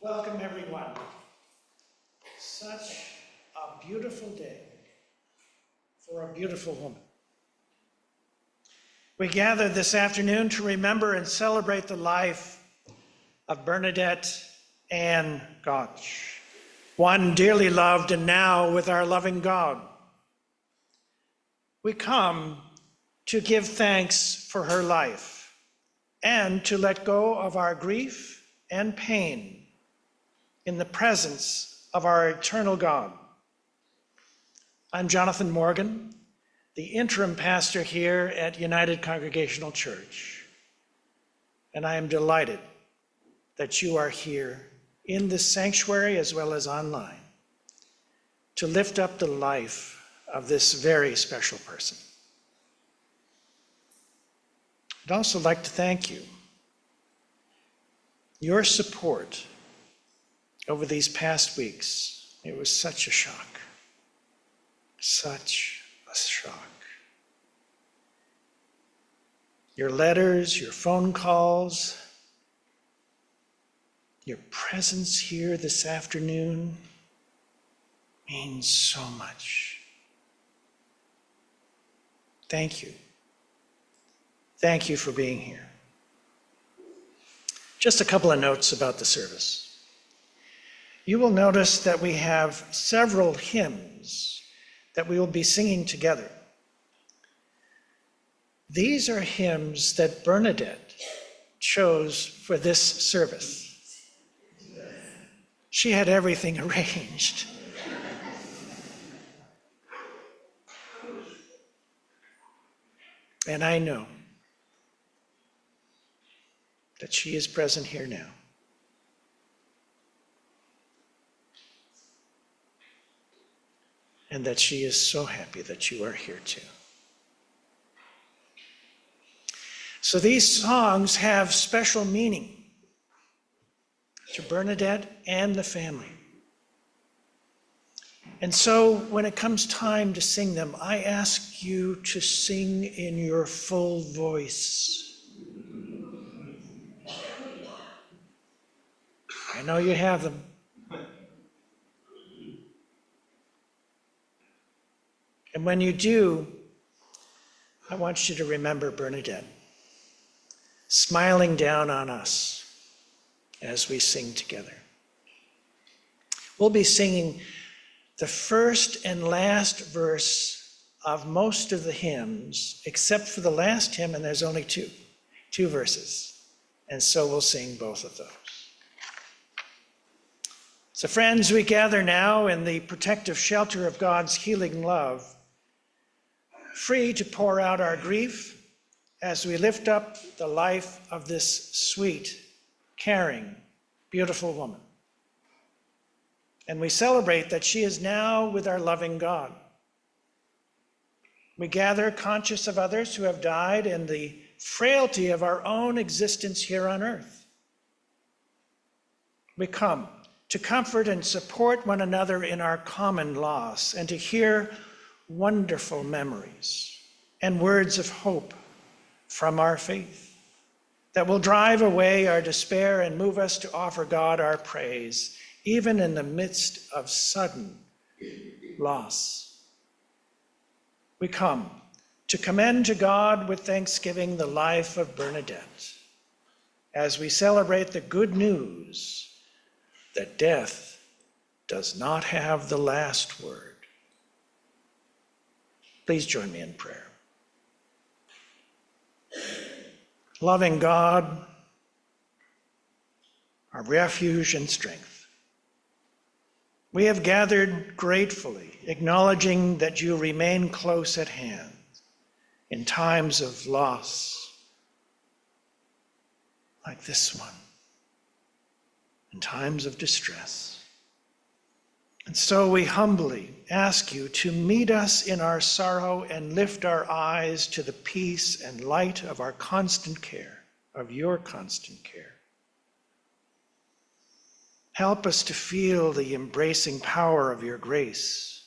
Welcome, everyone. Such a beautiful day for a beautiful woman. We gather this afternoon to remember and celebrate the life of Bernadette Ann Gotch, one dearly loved and now with our loving God. We come to give thanks for her life and to let go of our grief and pain in the presence of our eternal God. I'm Jonathan Morgan, the interim pastor here at United Congregational Church, and I am delighted that you are here in this sanctuary as well as online to lift up the life of this very special person. I'd also like to thank you. Your support over these past weeks, it was such a shock. Such a shock. Your letters, your phone calls, your presence here this afternoon means so much. Thank you. Thank you for being here. Just a couple of notes about the service. You will notice that we have several hymns that we will be singing together. These are hymns that Bernadette chose for this service. She had everything arranged. And I know that she is present here now. And that she is so happy that you are here too. So these songs have special meaning to Bernadette and the family. And so when it comes time to sing them, I ask you to sing in your full voice. I know you have them. And when you do, I want you to remember Bernadette smiling down on us as we sing together. We'll be singing the first and last verse of most of the hymns, except for the last hymn, and there's only two verses. And so we'll sing both of those. So friends, we gather now in the protective shelter of God's healing love, free to pour out our grief as we lift up the life of this sweet, caring, beautiful woman. And we celebrate that she is now with our loving God. We gather conscious of others who have died in the frailty of our own existence here on earth. We come to comfort and support one another in our common loss and to hear wonderful memories and words of hope from our faith that will drive away our despair and move us to offer God our praise, even in the midst of sudden loss. We come to commend to God with thanksgiving the life of Bernadette as we celebrate the good news that death does not have the last word. Please join me in prayer. Loving God, our refuge and strength, we have gathered gratefully, acknowledging that you remain close at hand in times of loss like this one, in times of distress. And so we humbly ask you to meet us in our sorrow and lift our eyes to the peace and light of our constant care, of your constant care. Help us to feel the embracing power of your grace,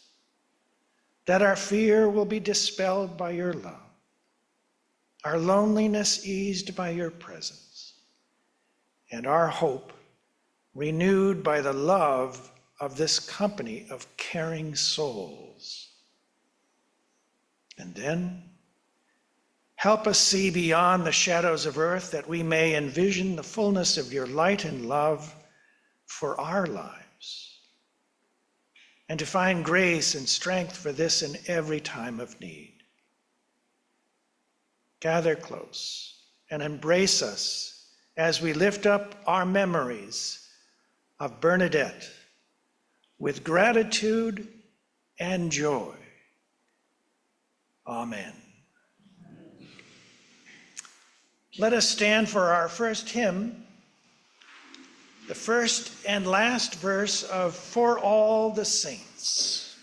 that our fear will be dispelled by your love, our loneliness eased by your presence, and our hope renewed by the love of this company of caring souls. And then, help us see beyond the shadows of earth that we may envision the fullness of your light and love for our lives, and to find grace and strength for this in every time of need. Gather close and embrace us as we lift up our memories of Bernadette with gratitude and joy. Amen. Let us stand for our first hymn, the first and last verse of For All the Saints.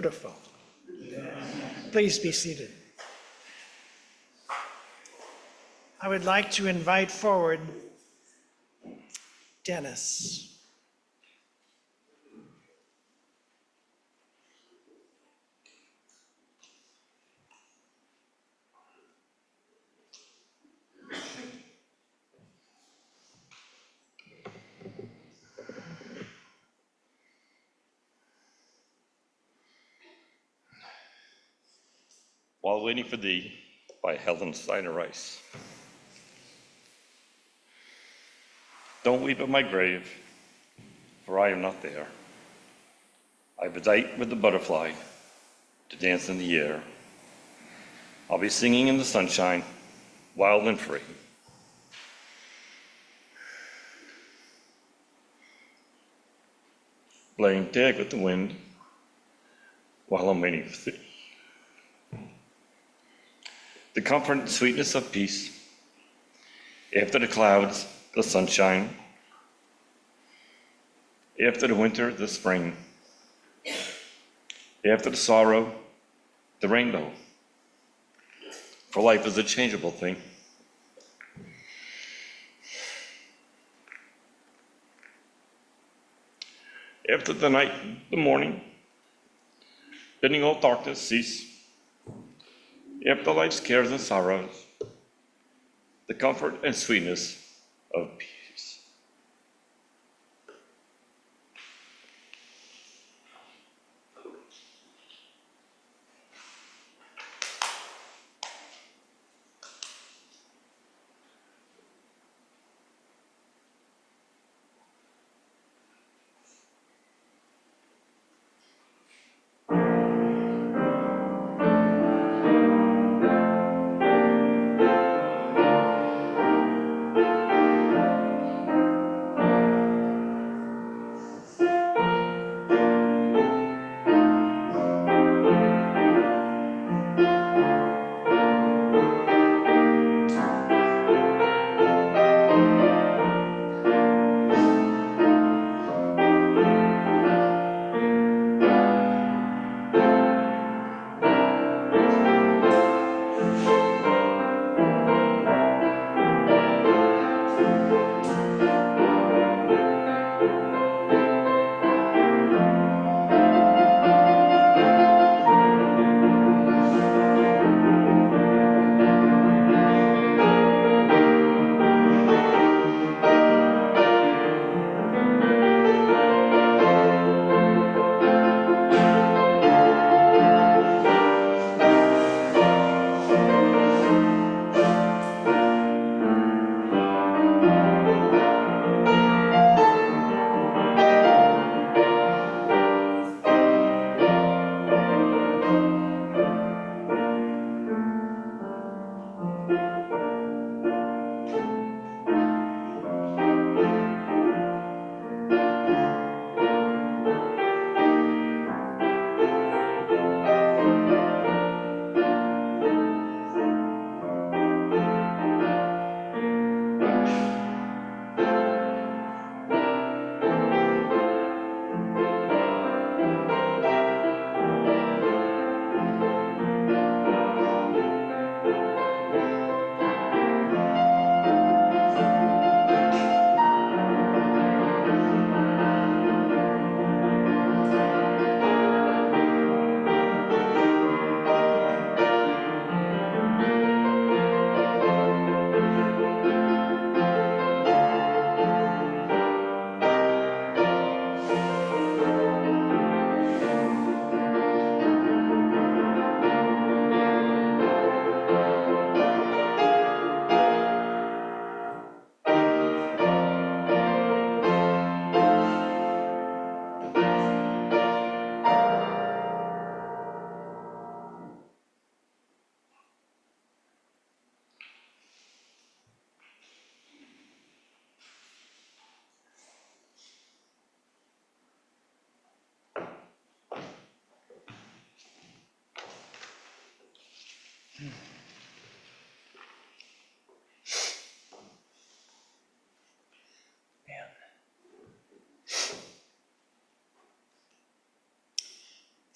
Beautiful. Please be seated. I would like to invite forward Dennis. While Waiting for Thee by Helen Steiner Rice. Don't weep at my grave, for I am not there. I bedight with the butterfly to dance in the air. I'll be singing in the sunshine, wild and free. Playing tag with the wind while I'm waiting for thee. The comfort and sweetness of peace. After the clouds, the sunshine. After the winter, the spring. After the sorrow, the rainbow. For life is a changeable thing. After the night, the morning. Bidding all darkness cease. After life's cares and sorrows, the comfort and sweetness of peace.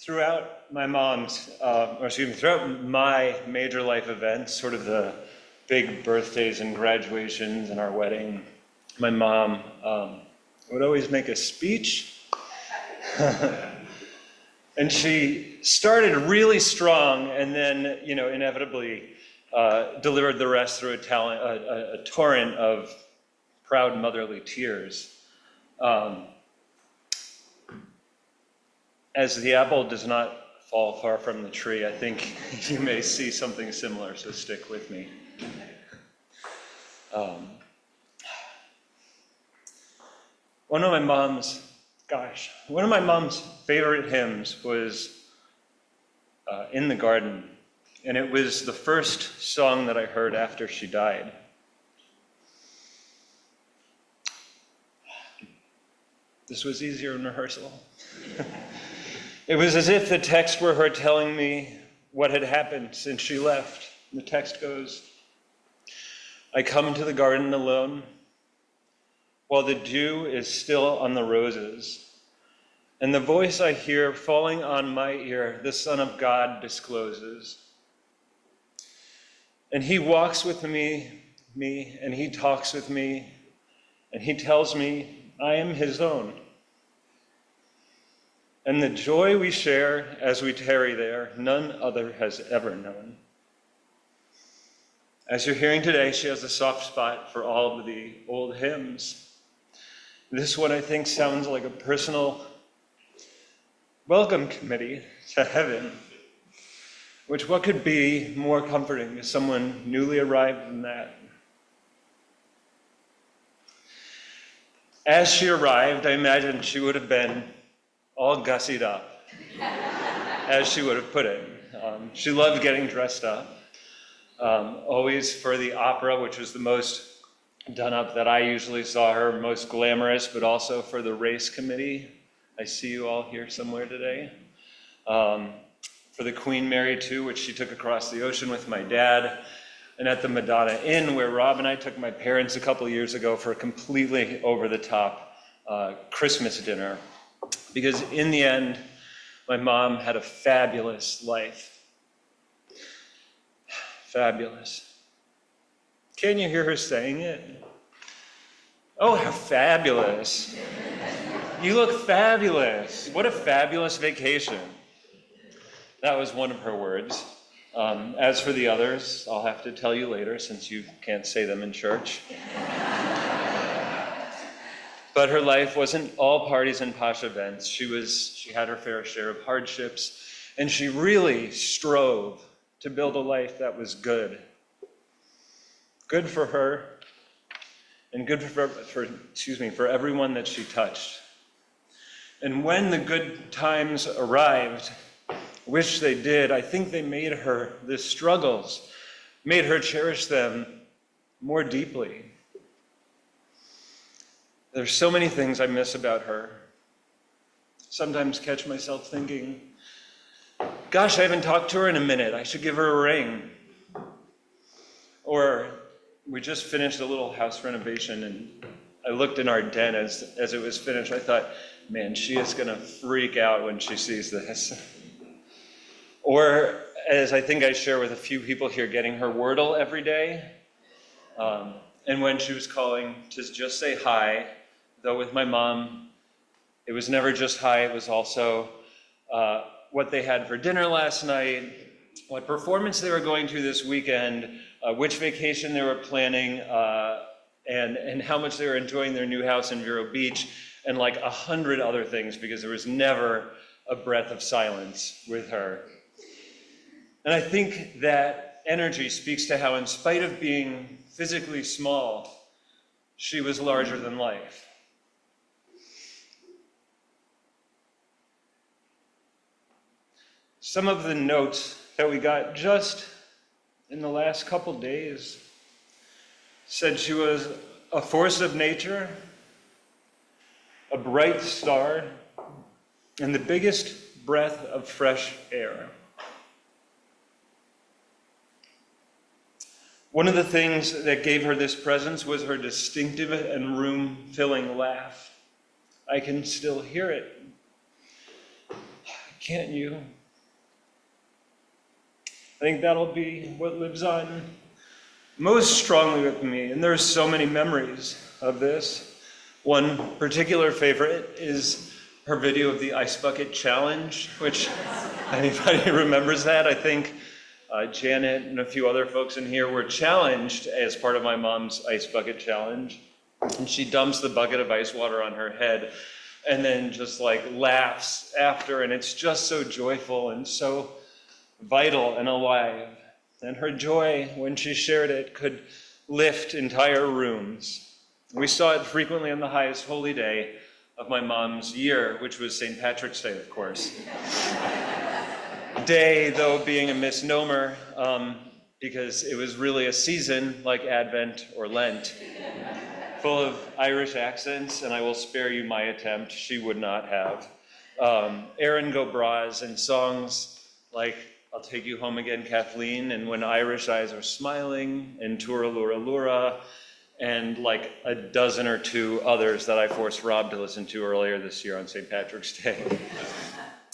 Throughout throughout my major life events, sort of the big birthdays and graduations and our wedding, my mom would always make a speech. And she started really strong and then, inevitably delivered the rest through a torrent of proud motherly tears. As the apple does not fall far from the tree, I think you may see something similar, so stick with me. One of my mom's favorite hymns was In the Garden, and it was the first song that I heard after she died. This was easier in rehearsal. It was as if the text were her telling me what had happened since she left. The text goes, I come to the garden alone, while the dew is still on the roses, and the voice I hear falling on my ear, the Son of God discloses. And he walks with me, and he talks with me, and he tells me I am his own. And the joy we share as we tarry there, none other has ever known. As you're hearing today, she has a soft spot for all of the old hymns. This one, I think, sounds like a personal welcome committee to heaven, which what could be more comforting to someone newly arrived than that? As she arrived, I imagine she would have been all gussied up, as she would have put it. She loved getting dressed up, always for the opera, which was the most done up that I usually saw her, most glamorous, but also for the race committee. I see you all here somewhere today. For the Queen Mary 2, which she took across the ocean with my dad, and at the Madonna Inn, where Rob and I took my parents a couple years ago for a completely over-the-top Christmas dinner. Because in the end, my mom had a fabulous life. Fabulous. Can you hear her saying it? Oh, how fabulous. You look fabulous. What a fabulous vacation. That was one of her words. As for the others, I'll have to tell you later since you can't say them in church. But her life wasn't all parties and posh events. She had her fair share of hardships, and she really strove to build a life that was good. Good for her, and good for everyone that she touched. And when the good times arrived, which they did, I think they made her, the struggles, made her cherish them more deeply. There's so many things I miss about her. Sometimes catch myself thinking, gosh, I haven't talked to her in a minute. I should give her a ring. Or we just finished a little house renovation, and I looked in our den as it was finished. I thought, man, she is going to freak out when she sees this. Or, as I think I share with a few people here, getting her Wordle every day. And when she was calling to just say hi, though with my mom, it was never just hi, it was also what they had for dinner last night, what performance they were going to this weekend, which vacation they were planning, and how much they were enjoying their new house in Vero Beach, and like 100 other things, because there was never a breath of silence with her. And I think that energy speaks to how, in spite of being physically small, she was larger than life. Some of the notes that we got just in the last couple days said she was a force of nature, a bright star, and the biggest breath of fresh air. One of the things that gave her this presence was her distinctive and room-filling laugh. I can still hear it. can't you? I think that'll be what lives on most strongly with me, and there's so many memories of this. One particular favorite is her video of the ice bucket challenge, which anybody remembers that? I think Janet and a few other folks in here were challenged as part of my mom's ice bucket challenge. And she dumps the bucket of ice water on her head and then just like laughs after. And it's just so joyful and so vital and alive. And her joy when she shared it could lift entire rooms. We saw it frequently on the highest holy day of my mom's year, which was St. Patrick's Day, of course. Day, though, being a misnomer, because it was really a season like Advent or Lent, full of Irish accents, and I will spare you my attempt, she would not have. Erin go bras and songs like I'll Take You Home Again, Kathleen, and When Irish Eyes Are Smiling, and Tura Lura Lura, and like a dozen or two others that I forced Rob to listen to earlier this year on St. Patrick's Day.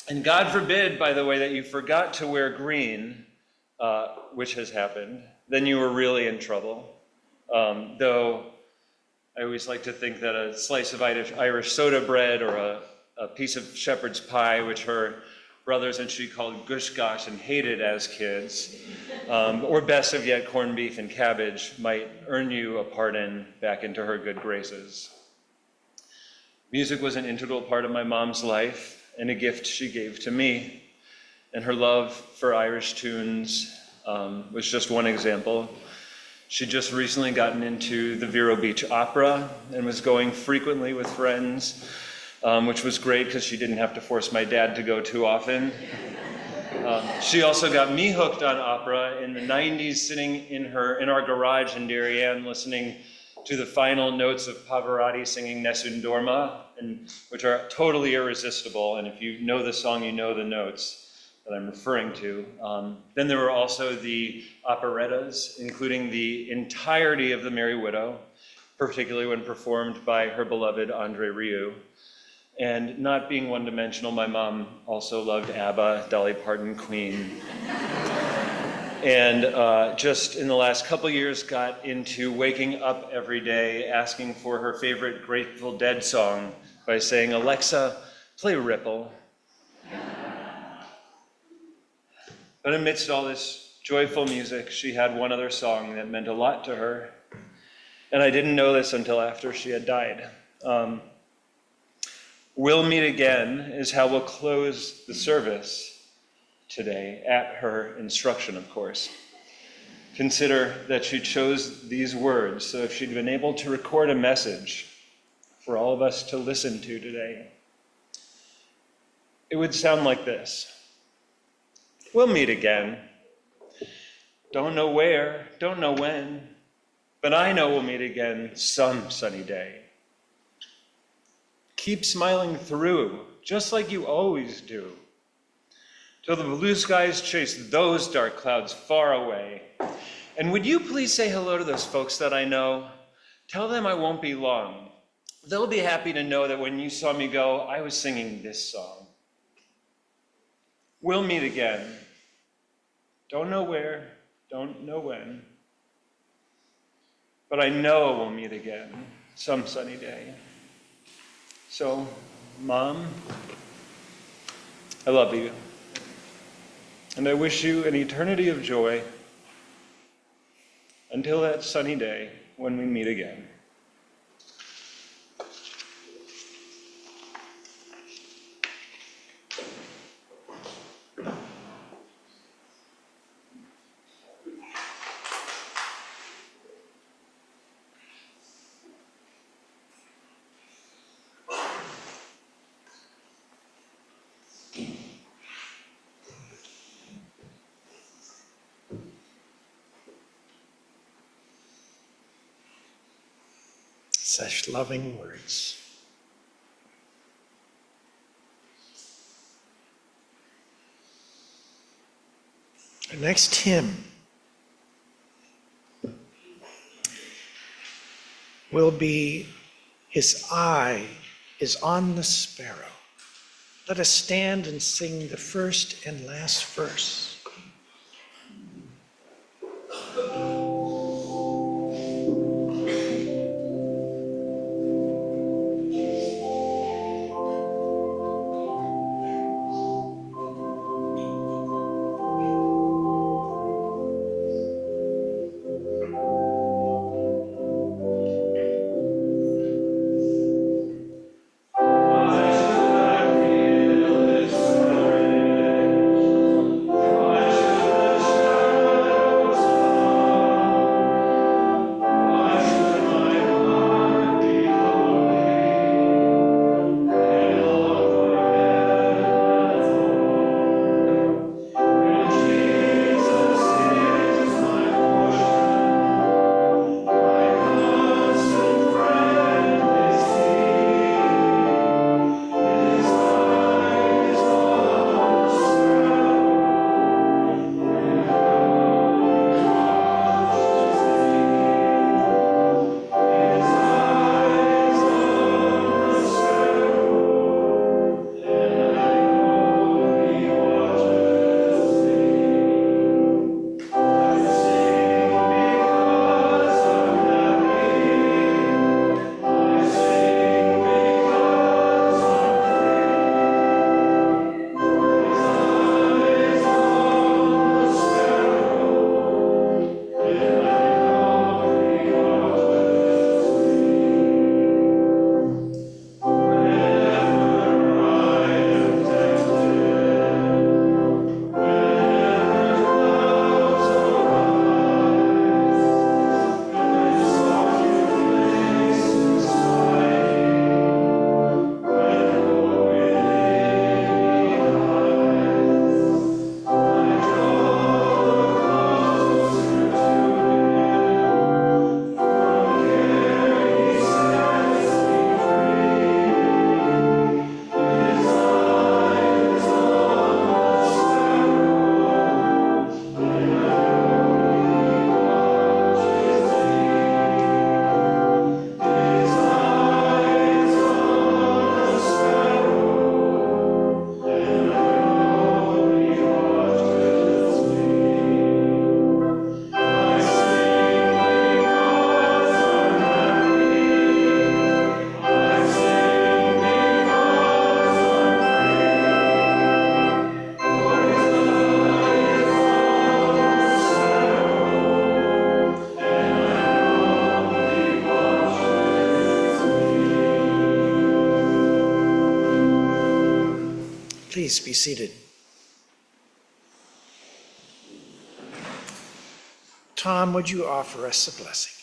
And God forbid, by the way, that you forgot to wear green, which has happened, then you were really in trouble. Though I always like to think that a slice of Irish soda bread or a piece of shepherd's pie, which her brothers and she called gush gosh and hated as kids, or best of yet, corned beef and cabbage, might earn you a pardon back into her good graces. Music was an integral part of my mom's life and a gift she gave to me. And her love for Irish tunes was just one example. She'd just recently gotten into the Vero Beach Opera and was going frequently with friends, which was great because she didn't have to force my dad to go too often. She also got me hooked on opera in the 90s, sitting in our garage in Darien, listening to the final notes of Pavarotti singing Nessun Dorma, which are totally irresistible. And if you know the song, you know the notes that I'm referring to. Then there were also the operettas, including the entirety of The Merry Widow, particularly when performed by her beloved Andre Rieu. And not being one-dimensional, my mom also loved ABBA, Dolly Parton, Queen. And just in the last couple years got into waking up every day asking for her favorite Grateful Dead song by saying, "Alexa, play Ripple." But amidst all this joyful music, she had one other song that meant a lot to her. And I didn't know this until after she had died. "We'll Meet Again" is how we'll close the service today, at her instruction, of course. Consider that she chose these words, so if she'd been able to record a message for all of us to listen to today, it would sound like this. We'll meet again. Don't know where, don't know when, but I know we'll meet again some sunny day. Keep smiling through, just like you always do, till the blue skies chase those dark clouds far away. And would you please say hello to those folks that I know? Tell them I won't be long. They'll be happy to know that when you saw me go, I was singing this song. We'll meet again. Don't know where, don't know when, but I know we'll meet again some sunny day. So, Mom, I love you. And I wish you an eternity of joy until that sunny day when we meet again. Such loving words. Our next hymn will be "His Eye is on the Sparrow." Let us stand and sing the first and last verse. Please be seated. Tom, would you offer us a blessing?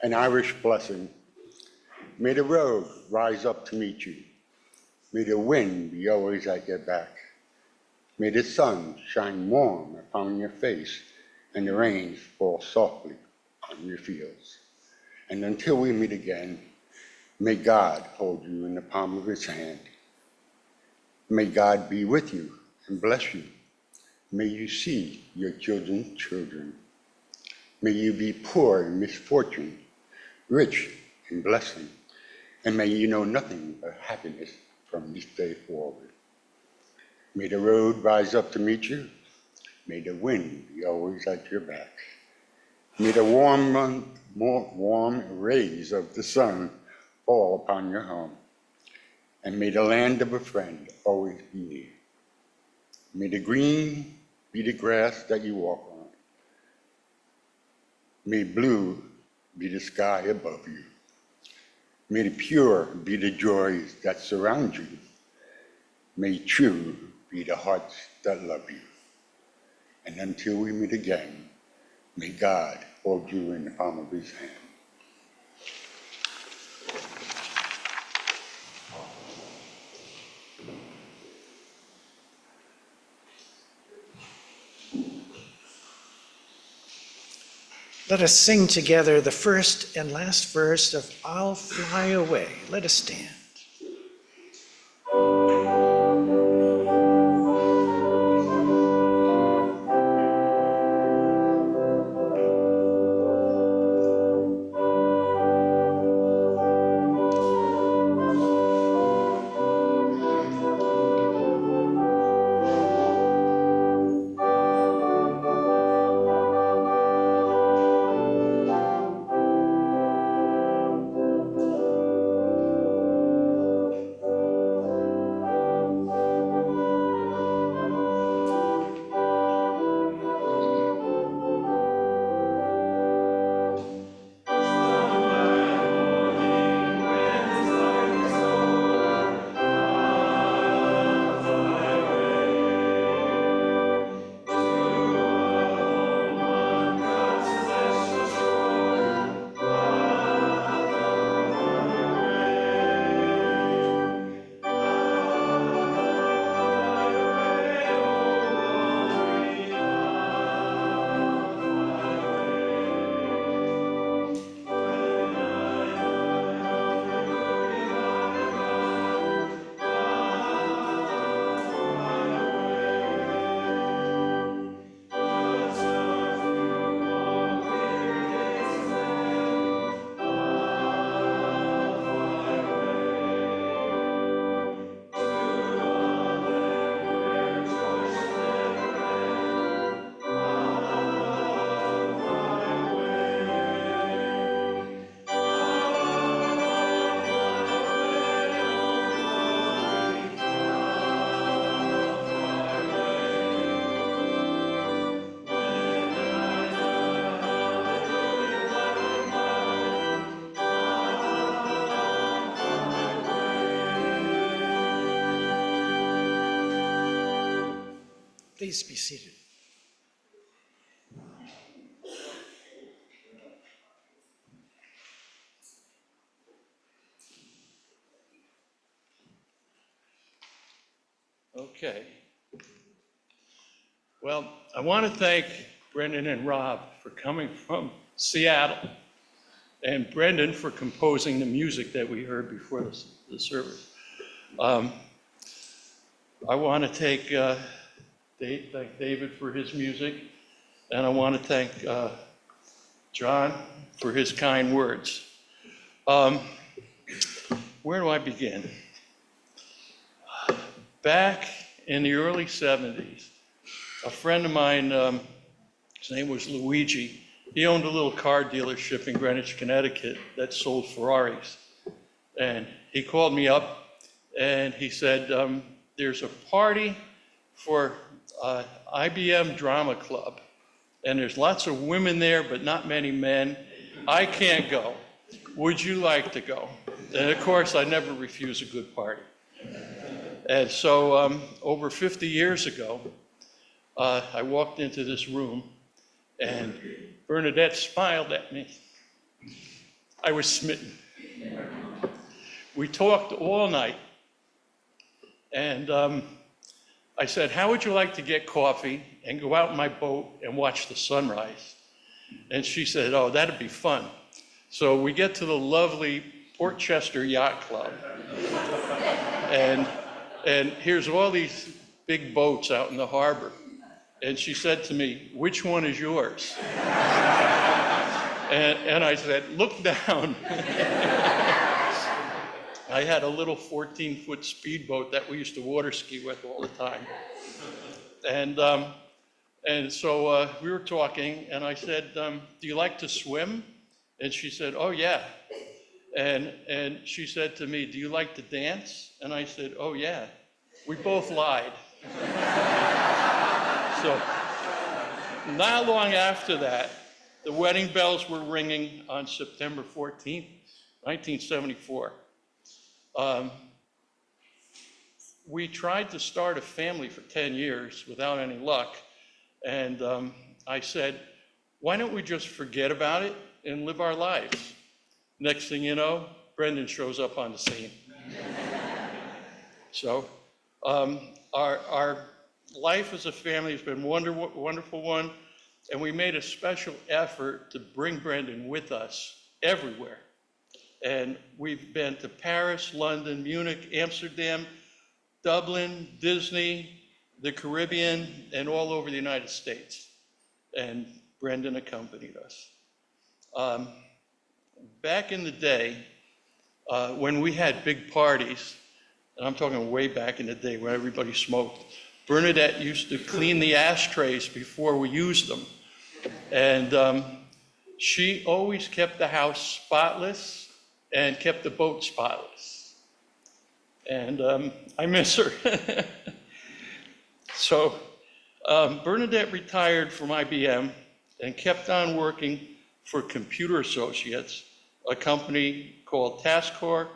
An Irish blessing. May the road rise up to meet you. May the wind be always at your back. May the sun shine warm upon your face and the rains fall softly on your fields. And until we meet again, may God hold you in the palm of his hand. May God be with you and bless you. May you see your children's children. May you be poor in misfortune, rich in blessing, and may you know nothing but happiness from this day forward. May the road rise up to meet you. May the wind be always at your back. May the warm rays of the sun fall upon your home. And may the land of a friend always be near. May the green be the grass that you walk on. May blue be the sky above you. May the pure be the joys that surround you. May true be the hearts that love you. And until we meet again, may God hold you in the palm of his hand. Let us sing together the first and last verse of I'll Fly Away. Let us stand. Please be seated. Okay. Well, I want to thank Brendan and Rob for coming from Seattle, and Brendan for composing the music that we heard before the service. I want to thank David for his music, and I want to thank John for his kind words. Where do I begin? Back in the early 70s, a friend of mine, his name was Luigi, he owned a little car dealership in Greenwich, Connecticut that sold Ferraris. And he called me up and he said, there's a party for IBM Drama Club. And there's lots of women there, but not many men. I can't go. Would you like to go? And of course, I never refuse a good party. And so over 50 years ago, I walked into this room and Bernadette smiled at me. I was smitten. We talked all night. And I said, how would you like to get coffee and go out in my boat and watch the sunrise? And she said, oh, that'd be fun. So we get to the lovely Port Chester Yacht Club. And here's all these big boats out in the harbor. And she said to me, which one is yours? And I said, look down. I had a little 14-foot speedboat that we used to water ski with all the time. And so we were talking, and I said, do you like to swim? And she said, oh, yeah. And she said to me, do you like to dance? And I said, oh, yeah. We both lied. So not long after that, the wedding bells were ringing on September 14th, 1974. We tried to start a family for 10 years without any luck. And I said, why don't we just forget about it and live our lives? Next thing you know, Brendan shows up on the scene. So our life as a family has been a wonderful one. And we made a special effort to bring Brendan with us everywhere. And we've been to Paris, London, Munich, Amsterdam, Dublin, Disney, the Caribbean, and all over the United States. And Brendan accompanied us. Back in the day, when we had big parties, and I'm talking way back in the day when everybody smoked, Bernadette used to clean the ashtrays before we used them. And she always kept the house spotless and kept the boat spotless. And I miss her. So Bernadette retired from IBM and kept on working for Computer Associates, a company called TaskCore,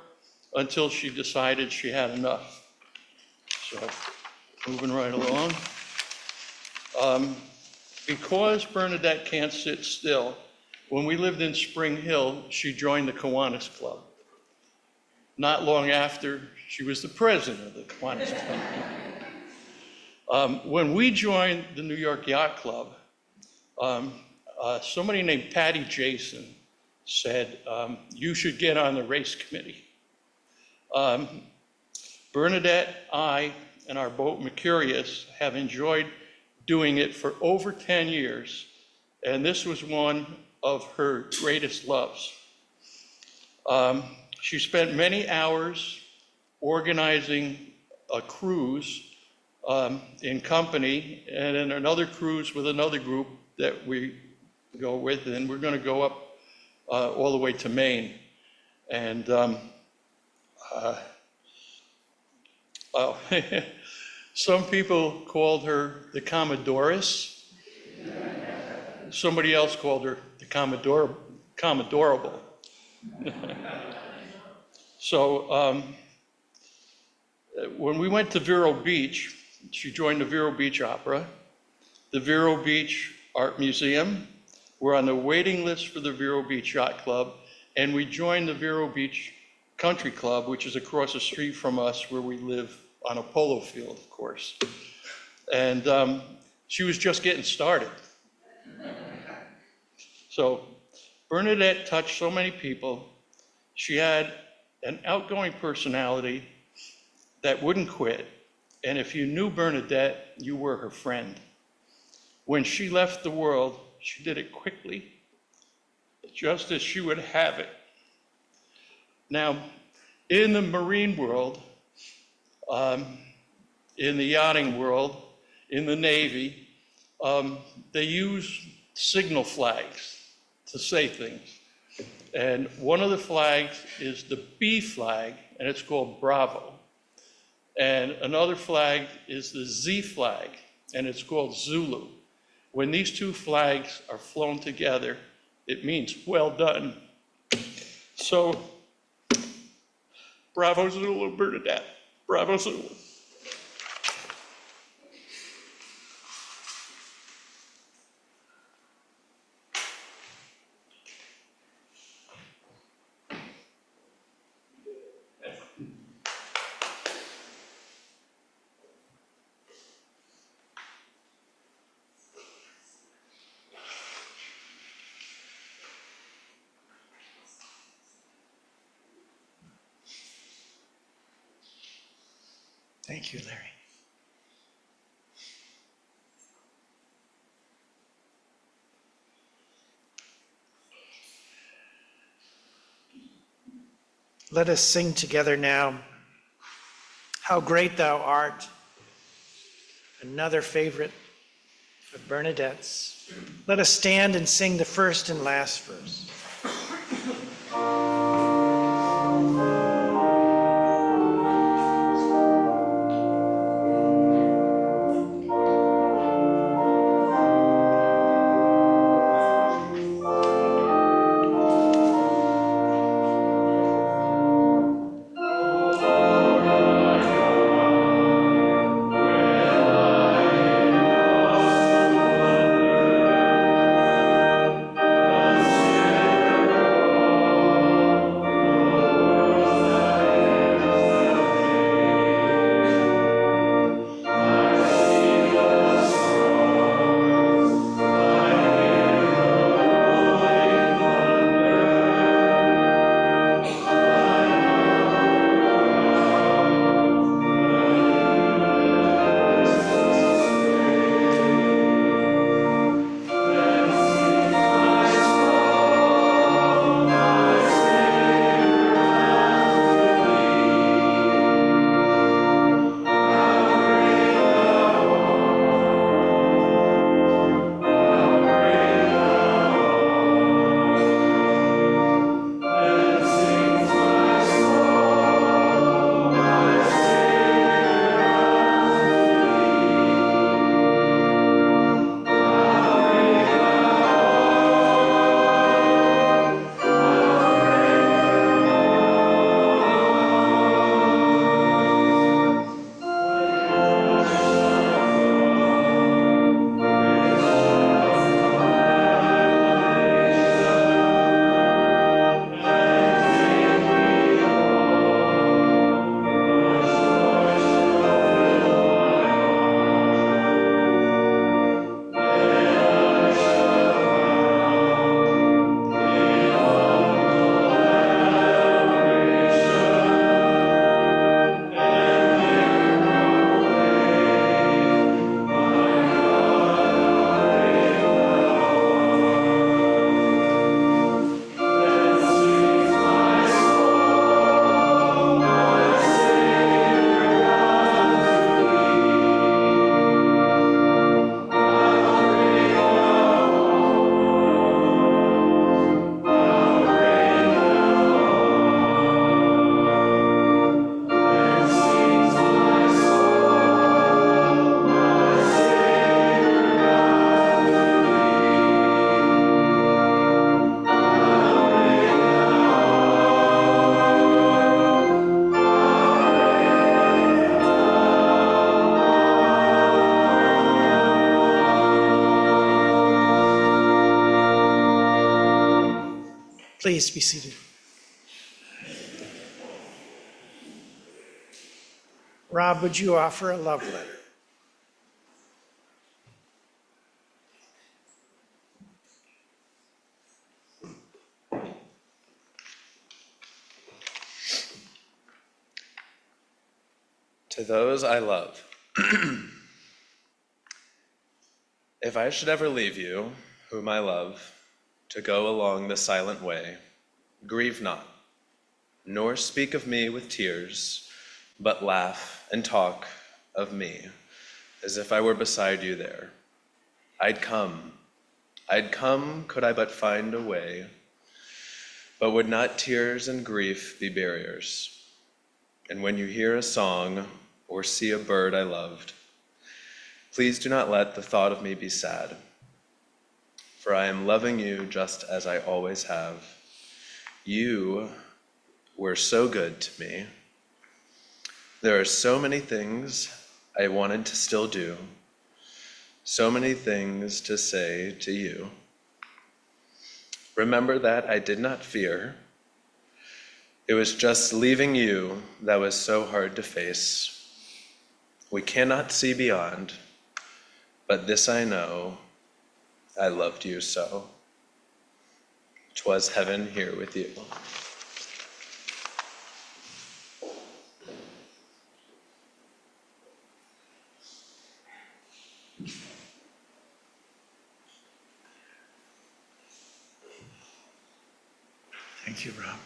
until she decided she had enough. So moving right along. Because Bernadette can't sit still, when we lived in Spring Hill, she joined the Kiwanis Club. Not long after, she was the president of the Kiwanis Club. When we joined the New York Yacht Club, somebody named Patty Jason said, you should get on the race committee. Bernadette, I, and our boat Mercurius have enjoyed doing it for over 10 years, and this was one of her greatest loves. She spent many hours organizing a cruise in company, and then another cruise with another group that we go with, and we're going to go up all the way to Maine. And some people called her the Commodorus. Somebody else called her the Commodorable. So when we went to Vero Beach, She joined the Vero Beach Opera, the Vero Beach Art Museum. We're on the waiting list for the Vero Beach Yacht Club, and we joined the Vero Beach Country Club, which is across the street from us where we live on a polo field, of course. And she was just getting started. So Bernadette touched so many people. She had an outgoing personality that wouldn't quit. And if you knew Bernadette, you were her friend. When she left the world, she did it quickly, just as she would have it. Now, in the marine world, in the yachting world, in the Navy, they use signal flags to say things. And one of the flags is the B flag, and it's called Bravo. And another flag is the Z flag, and it's called Zulu. When these two flags are flown together, it means well done. So, bravo Zulu, Bernadette. Bravo Zulu. Thank you, Larry. Let us sing together now, How Great Thou Art, another favorite of Bernadette's. Let us stand and sing the first and last verse. Please be seated. Rob, would you offer a love letter? To those I love, if I should ever leave you, whom I love, to go along the silent way, grieve not, nor speak of me with tears, but laugh and talk of me as if I were beside you there. I'd come could I but find a way, but would not tears and grief be barriers? And when you hear a song or see a bird I loved, please do not let the thought of me be sad, for I am loving you just as I always have. You were so good to me. There are so many things I wanted to still do, so many things to say to you. Remember that I did not fear. It was just leaving you that was so hard to face. We cannot see beyond, but this I know, I loved you so. 'Twas heaven here with you. Thank you, Rob.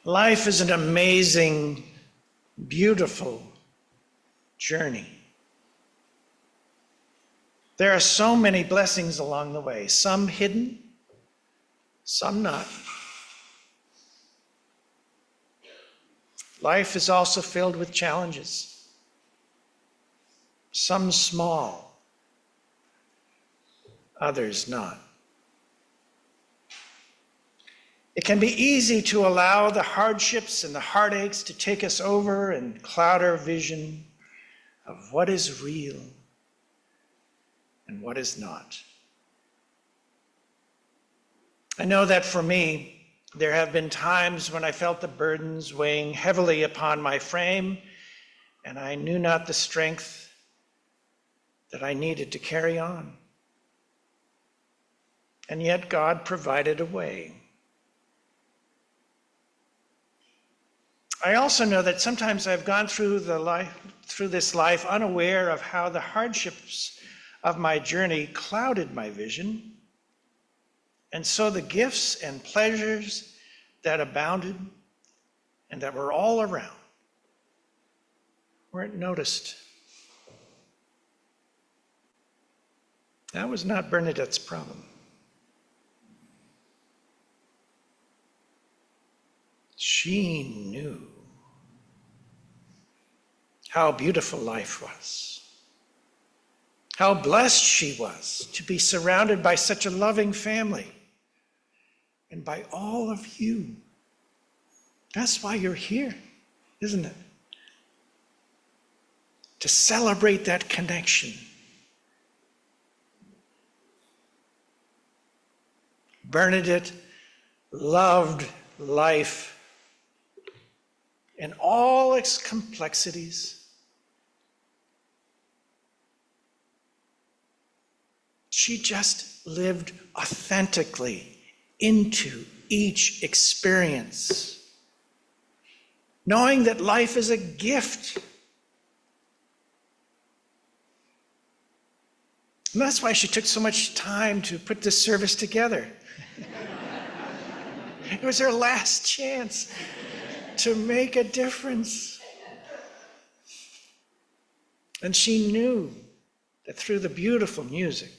Life is an amazing, beautiful journey. There are so many blessings along the way, some hidden, some not. Life is also filled with challenges, some small, others not. It can be easy to allow the hardships and the heartaches to take us over and cloud our vision of what is real and what is not. I know that for me, there have been times when I felt the burdens weighing heavily upon my frame, and I knew not the strength that I needed to carry on. And yet God provided a way. I also know that sometimes I've gone through this life unaware of how the hardships of my journey clouded my vision. And so the gifts and pleasures that abounded and that were all around weren't noticed. That was not Bernadette's problem. She knew how beautiful life was, how blessed she was to be surrounded by such a loving family and by all of you. That's why you're here, isn't it? To celebrate that connection. Bernadette loved life in all its complexities. She just lived authentically into each experience, knowing that life is a gift. And that's why she took so much time to put this service together. It was her last chance to make a difference. And she knew that through the beautiful music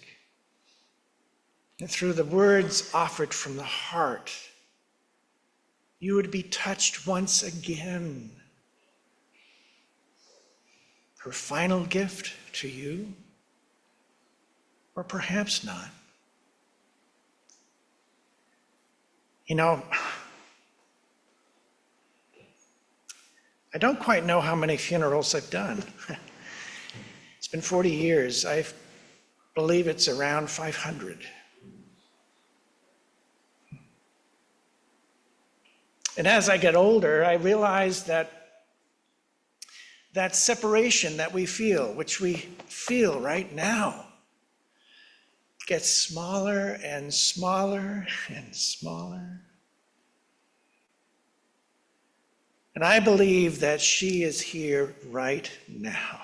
and through the words offered from the heart, you would be touched once again. Her final gift to you, or perhaps not. You know, I don't quite know how many funerals I've done. been 40 years. I believe it's around 500. And as I get older, I realize that that separation that we feel, which we feel right now, gets smaller and smaller and smaller. And I believe that she is here right now.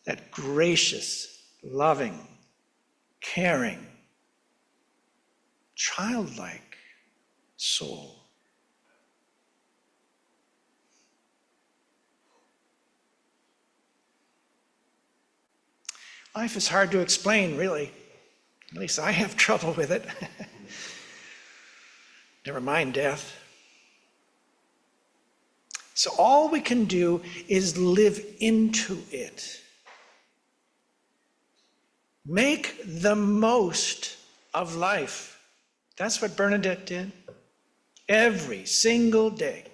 That gracious, loving, caring, childlike soul. Life is hard to explain, really. At least I have trouble with it. Never mind death. So all we can do is live into it. Make the most of life. That's what Bernadette did. Every single day.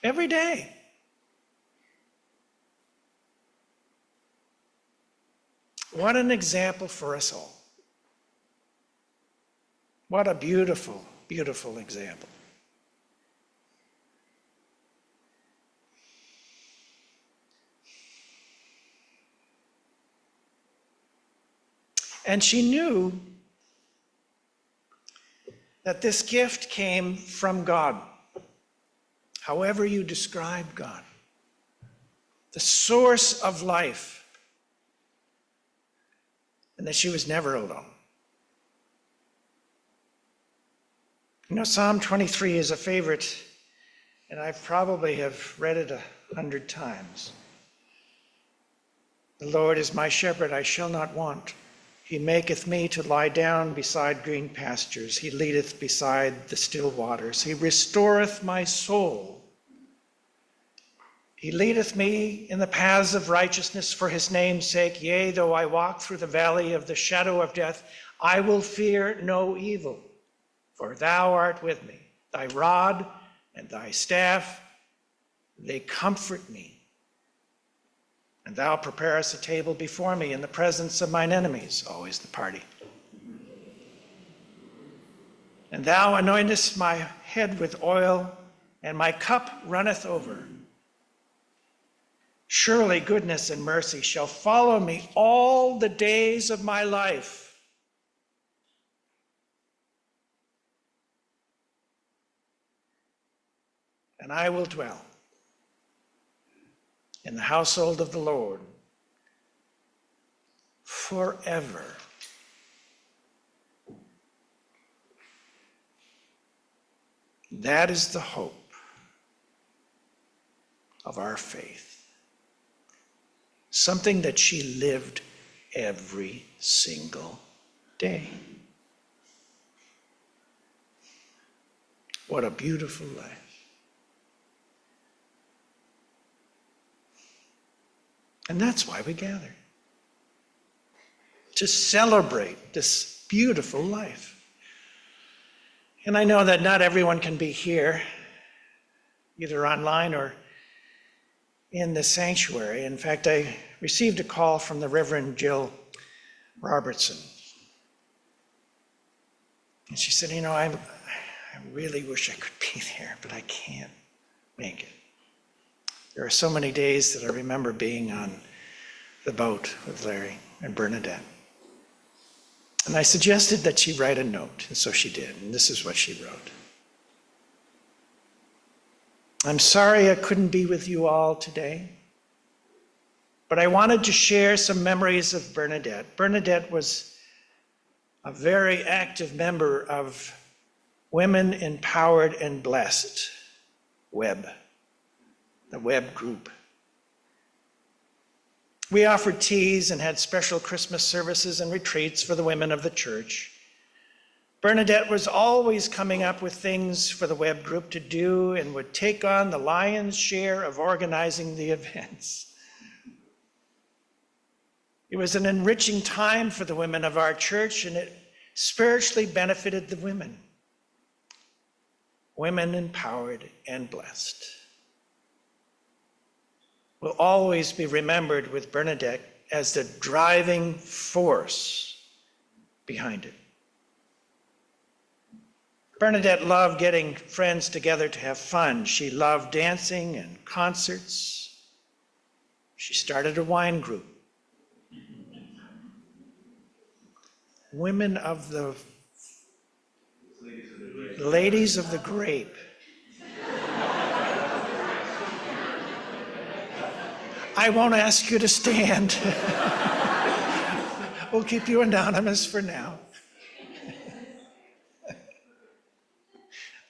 Every day. What an example for us all. What a beautiful, beautiful example. And she knew that this gift came from God. However you describe God. The source of life. And that she was never alone. You know, Psalm 23 is a favorite, and I probably have read it 100 times. The Lord is my shepherd, I shall not want. He maketh me to lie down beside green pastures. He leadeth beside the still waters. He restoreth my soul. He leadeth me in the paths of righteousness for his name's sake. Yea, though I walk through the valley of the shadow of death, I will fear no evil, for thou art with me. Thy rod and thy staff, they comfort me. And thou preparest a table before me in the presence of mine enemies. Always the party. And thou anointest my head with oil, and my cup runneth over. Surely goodness and mercy shall follow me all the days of my life. And I will dwell in the household of the Lord forever. That is the hope of our faith. Something that she lived every single day. What a beautiful life. And that's why we gather. To celebrate this beautiful life. And I know that not everyone can be here, either online or in the sanctuary. In fact, I received a call from the Reverend Jill Robertson. And she said, you know, I really wish I could be there, but I can't make it. There are so many days that I remember being on the boat with Larry and Bernadette. And I suggested that she write a note, and so she did, and this is what she wrote. I'm sorry I couldn't be with you all today, but I wanted to share some memories of Bernadette. Bernadette was a very active member of Women Empowered and Blessed, WEB, the WEB group. We offered teas and had special Christmas services and retreats for the women of the church. Bernadette was always coming up with things for the WEB group to do and would take on the lion's share of organizing the events. It was an enriching time for the women of our church, and it spiritually benefited the women. Women empowered and blessed. will always be remembered with Bernadette as the driving force behind it. Bernadette loved getting friends together to have fun. She loved dancing and concerts. She started a wine group. Ladies of the Grape. I won't ask you to stand. We'll keep you anonymous for now.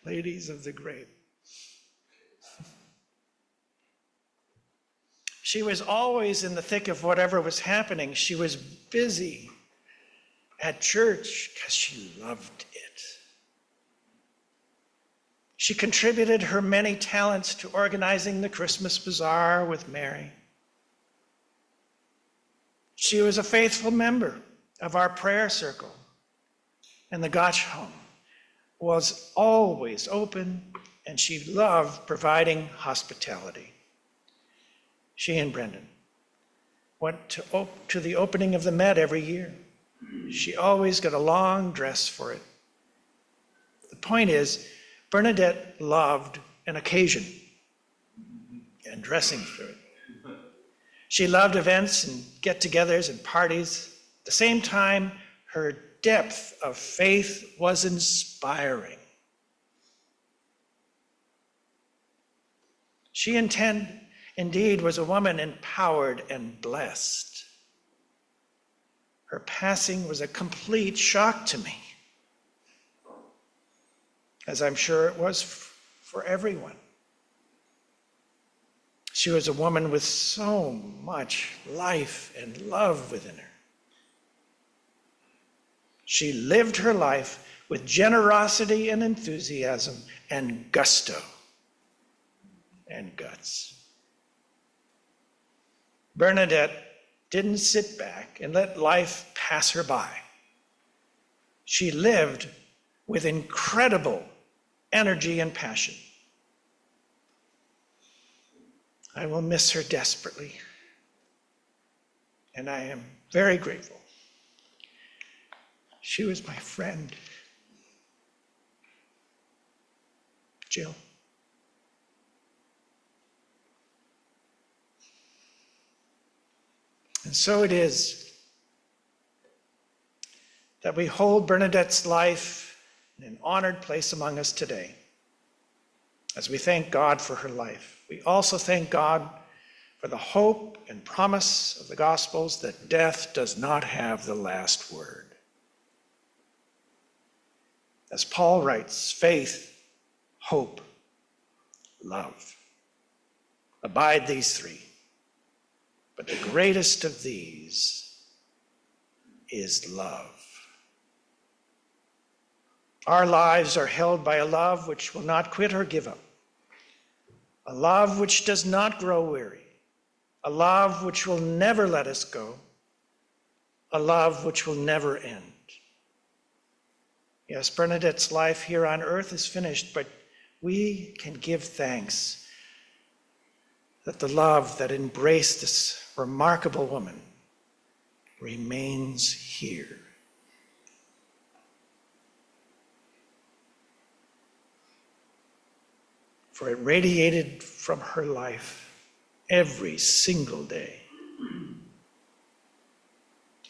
Ladies of the Grape. She was always in the thick of whatever was happening. She was busy at church because she loved it. She contributed her many talents to organizing the Christmas bazaar with Mary. She was a faithful member of our prayer circle, and the Gotch home was always open, and she loved providing hospitality. She and Brendan went to the opening of the Met every year. She always got a long dress for it. The point is, Bernadette loved an occasion and dressing for it. She loved events and get-togethers and parties. At the same time, her depth of faith was inspiring. She indeed was a woman empowered and blessed. Her passing was a complete shock to me, as I'm sure it was for everyone. She was a woman with so much life and love within her. She lived her life with generosity and enthusiasm and gusto and guts. Bernadette didn't sit back and let life pass her by. She lived with incredible energy and passion. I will miss her desperately, and I am very grateful. She was my friend. Jill. And so it is that we hold Bernadette's life in an honored place among us today. As we thank God for her life, we also thank God for the hope and promise of the Gospels that death does not have the last word. As Paul writes, faith, hope, love. Abide these three. But the greatest of these is love. Our lives are held by a love which will not quit or give up. A love which does not grow weary. A love which will never let us go. A love which will never end. Yes, Bernadette's life here on earth is finished, but we can give thanks that the love that embraced this remarkable woman remains here. For it radiated from her life every single day.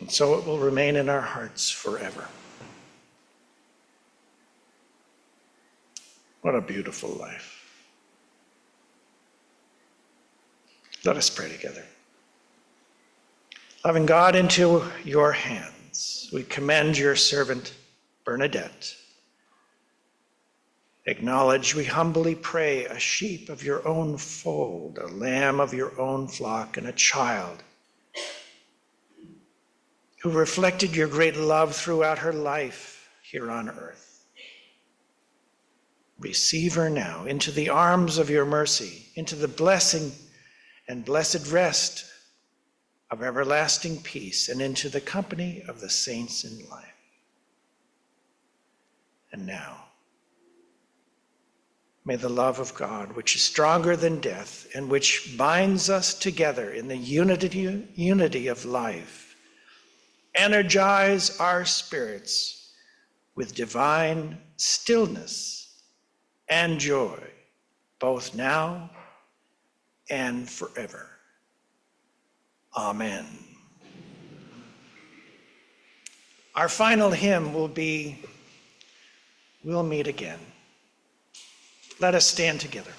And so it will remain in our hearts forever. What a beautiful life. Let us pray together. Loving God, into your hands, we commend your servant, Bernadette. Acknowledge, we humbly pray, a sheep of your own fold, a lamb of your own flock, and a child who reflected your great love throughout her life here on earth. Receive her now into the arms of your mercy, into the blessing and blessed rest of everlasting peace, and into the company of the saints in life. And now, May the love of God, which is stronger than death and which binds us together in the unity of life, energize our spirits with divine stillness and joy, both now and forever. Amen. Our final hymn will be, "We'll Meet Again." Let us stand together.